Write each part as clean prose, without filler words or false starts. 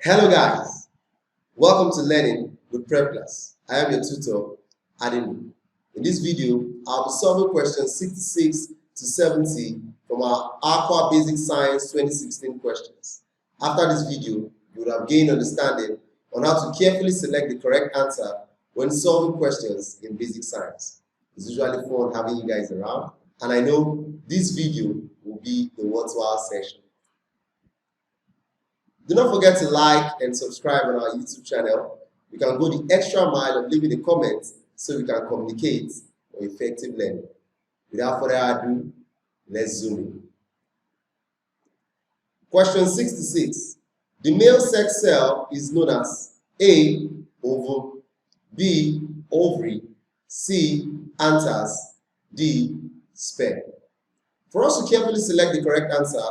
Hello guys, welcome to Learning with Prep Class. I am your tutor, Adinu. In this video, I'll be solving questions 66 to 70 from our Aqua Basic Science 2016 questions. After this video, you would have gained understanding on how to carefully select the correct answer when solving questions in basic science. It's usually fun having you guys around, and I know this video will be the worthwhile session. Do not forget to like and subscribe on our YouTube channel. You can go the extra mile of leaving a comment so we can communicate for effective learning. Without further ado, let's zoom in. Question 66. The male sex cell is known as A. Ovum, B. Ovary, C. Anthers, D. Sperm. For us to carefully select the correct answer,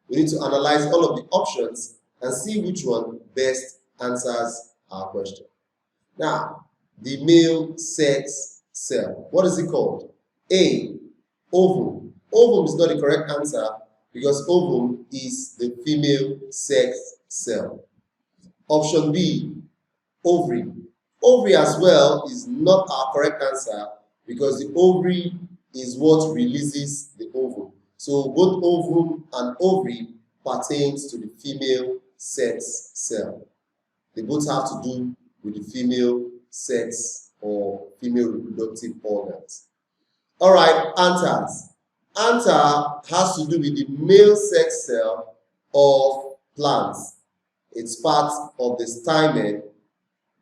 we need to analyze all of the options and see which one best answers our question. Now, the male sex cell, what is it called? A. Ovum. Ovum is not the correct answer because ovum is the female sex cell. Option B. Ovary. Ovary as well is not our correct answer because the ovary is what releases the ovum. So both ovum and ovary pertains to the female sex cell. They both have to do with the female sex or female reproductive organs. All right, anthers. Anther has to do with the male sex cell of plants. It's part of the stamen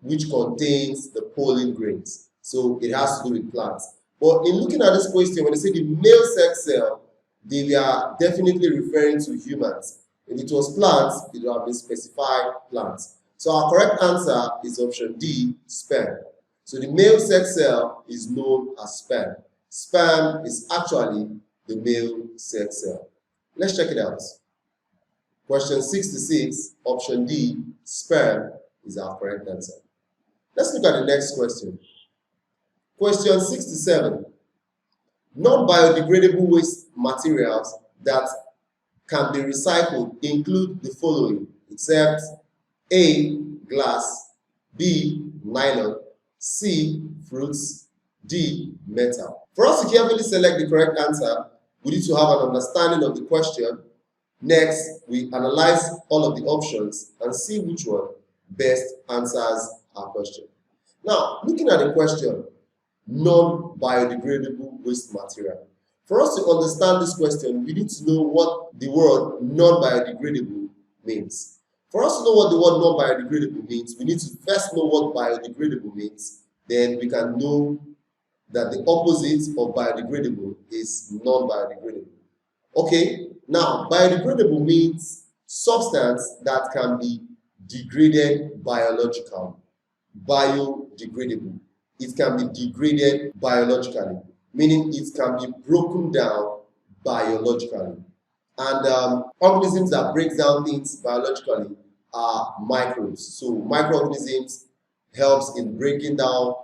which contains the pollen grains. So it has to do with plants. But in looking at this question, when they say the male sex cell, they are definitely referring to humans. If it was plants, it would have been specified plants. So our correct answer is option D, sperm. So the male sex cell is known as sperm. Sperm is actually the male sex cell. Let's check it out. Question 66, option D, sperm is our correct answer. Let's look at the next question. Question 67. Non-biodegradable waste materials that can be recycled include the following, except A. Glass, B. Nylon, C. Fruits, D. Metal. For us to carefully select the correct answer, we need to have an understanding of the question. Next, we analyze all of the options and see which one best answers our question. Now, looking at the question, non-biodegradable waste material. For us to understand this question, we need to know what the word non-biodegradable means. For us to know what the word non-biodegradable means, we need to first know what biodegradable means. Then we can know that the opposite of biodegradable is non-biodegradable. Okay, now biodegradable means substance that can be degraded biologically. Biodegradable. It can be degraded biologically, meaning it can be broken down biologically. And organisms that break down things biologically are microbes. So microorganisms helps in breaking down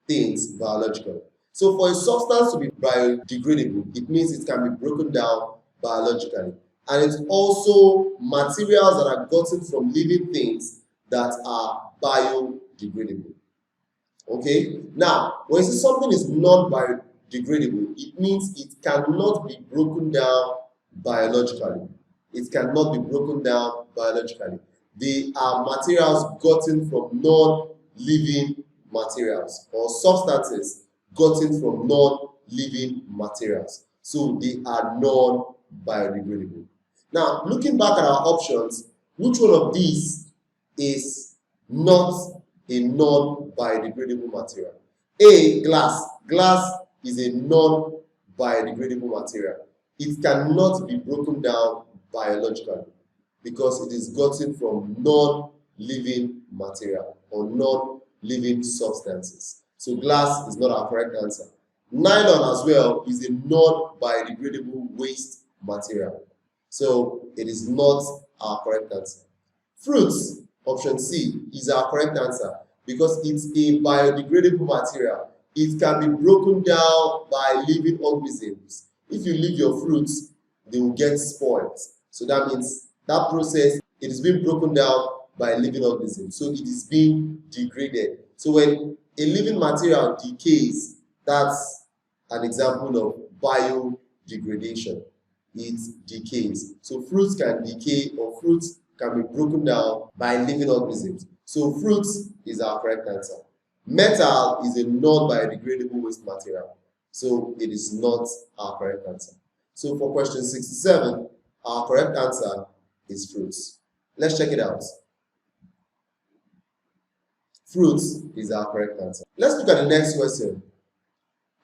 things biologically. So for a substance to be biodegradable, it means it can be broken down biologically. And it's also materials that are gotten from living things that are biodegradable. Okay, now when you say something is non-biodegradable, it means it cannot be broken down biologically. It cannot be broken down biologically. They are materials gotten from non-living materials or substances gotten from non-living materials. So they are non-biodegradable. Now, looking back at our options, which one of these is not a non-biodegradable material? A. Glass. Glass is a non-biodegradable material. It cannot be broken down biologically because it is gotten from non-living material or non-living substances. So glass is not our correct answer. Nylon as well is a non-biodegradable waste material. So it is not our correct answer. Fruits, option C, is our correct answer because it's a biodegradable material. It can be broken down by living organisms. If you leave your fruits, they will get spoiled. So that means that process, it is being broken down by a living organism. So it is being degraded. So when a living material decays, that's an example of biodegradation. It decays. So fruits can decay, or fruits can be broken down by living organisms. So fruits is our correct answer. Metal is a non-biodegradable waste material. So it is not our correct answer. So for question 67, our correct answer is fruits. Let's check it out. Fruits is our correct answer. Let's look at the next question.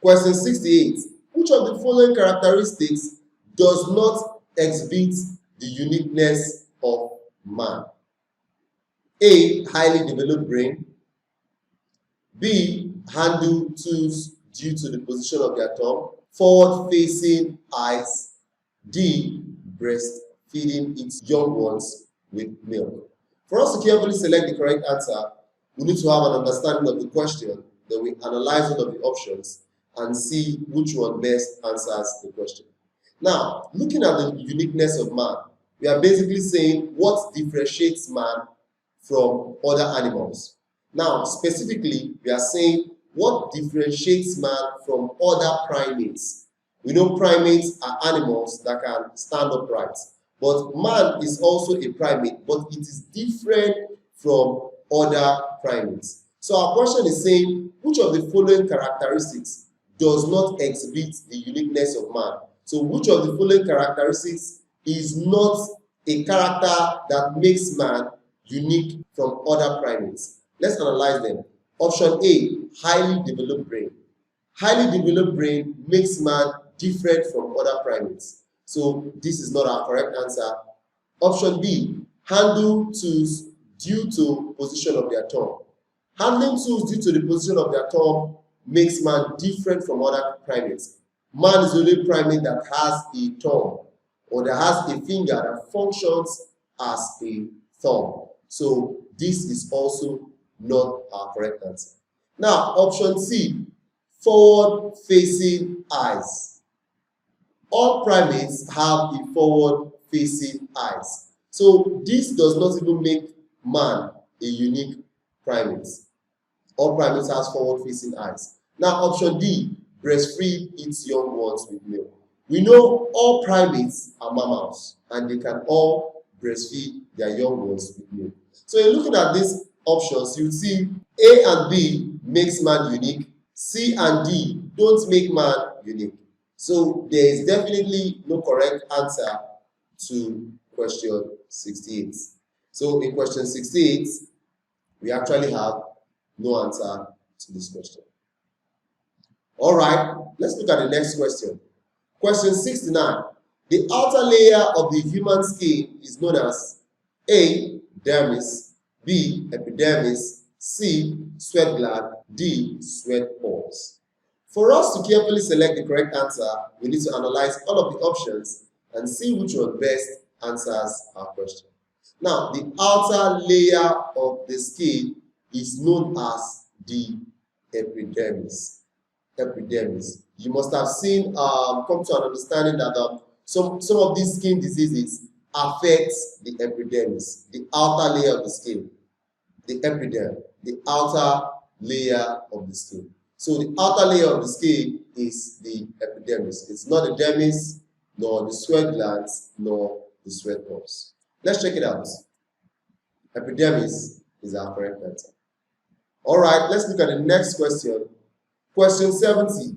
Question 68. Which of the following characteristics does not exhibit the uniqueness of man? A. Highly developed brain. B. Handle tools due to the position of their tongue. Forward-facing eyes. D. Breastfeeding its young ones with milk. For us to carefully select the correct answer, we need to have an understanding of the question. Then we analyze all of the options and see which one best answers the question. Now, looking at the uniqueness of man, we are basically saying what differentiates man from other animals. Now, specifically, we are saying what differentiates man from other primates. We know primates are animals that can stand upright, but man is also a primate, but it is different from other primates. So our question is saying, which of the following characteristics does not exhibit the uniqueness of man? So which of the following characteristics is not a character that makes man unique from other primates? Let's analyze them. Option A, highly developed brain. Highly developed brain makes man different from other primates. So this is not our correct answer. Option B, handle tools due to position of their tongue. Handling tools due to the position of their tongue makes man different from other primates. Man is the only primate that has a tongue, or that has a finger that functions as a thumb. So this is also not our correct answer. Now, option C, forward-facing eyes. All primates have a forward-facing eyes. So this does not even make man a unique primate. All primates have forward-facing eyes. Now, option D, breastfeed its young ones with milk. We know all primates are mammals, and they can all breastfeed their young ones with milk. So in looking at these options, you see A and B makes man unique, C and D don't make man unique. So there is definitely no correct answer to question 68. So in question 68, we actually have no answer to this question. All right, let's look at the next question. Question 69. The outer layer of the human skin is known as A. Dermis, B. Epidermis, C. Sweat gland, D. Sweat pores. For us to carefully select the correct answer, we need to analyze all of the options and see which one best answers our question. Now, the outer layer of the skin is known as the epidermis. Epidermis. You must have seen, come to an understanding that some of these skin diseases affect the epidermis, the outer layer of the skin, the epidermis, the outer layer of the skin. So the outer layer of the skin is the epidermis. It's not the dermis, nor the sweat glands, nor the sweat pores. Let's check it out. Epidermis is our correct answer. All right, let's look at the next question. Question 70.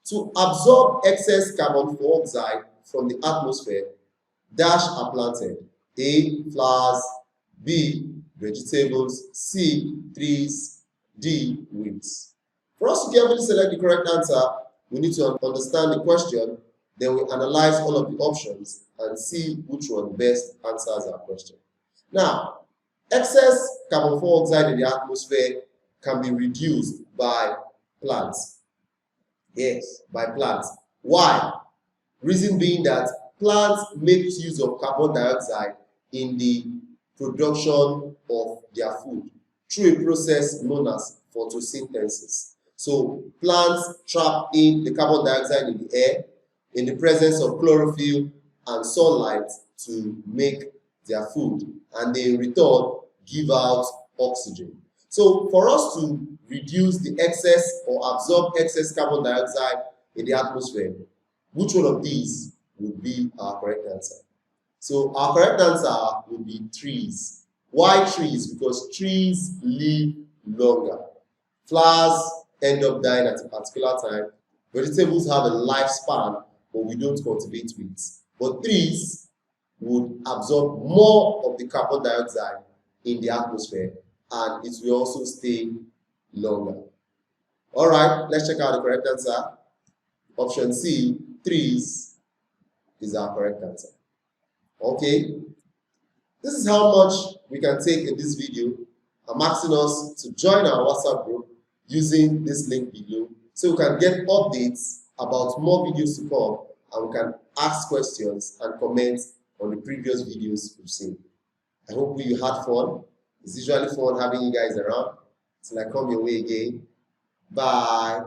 To absorb excess carbon dioxide from the atmosphere, dash are planted. A. Flowers. B. Vegetables. C. Trees. D. Weeds. For us to carefully select the correct answer, we need to understand the question, then we analyze all of the options and see which one best answers our question. Now, excess carbon dioxide in the atmosphere can be reduced by plants. Yes, by plants. Why? Reason being that plants make use of carbon dioxide in the production of their food through a process known as photosynthesis. So plants trap in the carbon dioxide in the air in the presence of chlorophyll and sunlight to make their food, and they in return give out oxygen. So for us to reduce the excess or absorb excess carbon dioxide in the atmosphere, which one of these would be our correct answer? So our correct answer would be trees. Why trees? Because trees live longer. Flowers end up dying at a particular time. Vegetables have a lifespan, but we don't cultivate weeds. But trees would absorb more of the carbon dioxide in the atmosphere, and it will also stay longer. All right, let's check out the correct answer. Option C, trees, is our correct answer. Okay, this is how much we can take in this video. I'm asking us to join our WhatsApp group using this link below so we can get updates about more videos to come, and we can ask questions and comment on the previous videos we've seen. I hope you had fun. It's usually fun having you guys around. Till I come your way again. Bye.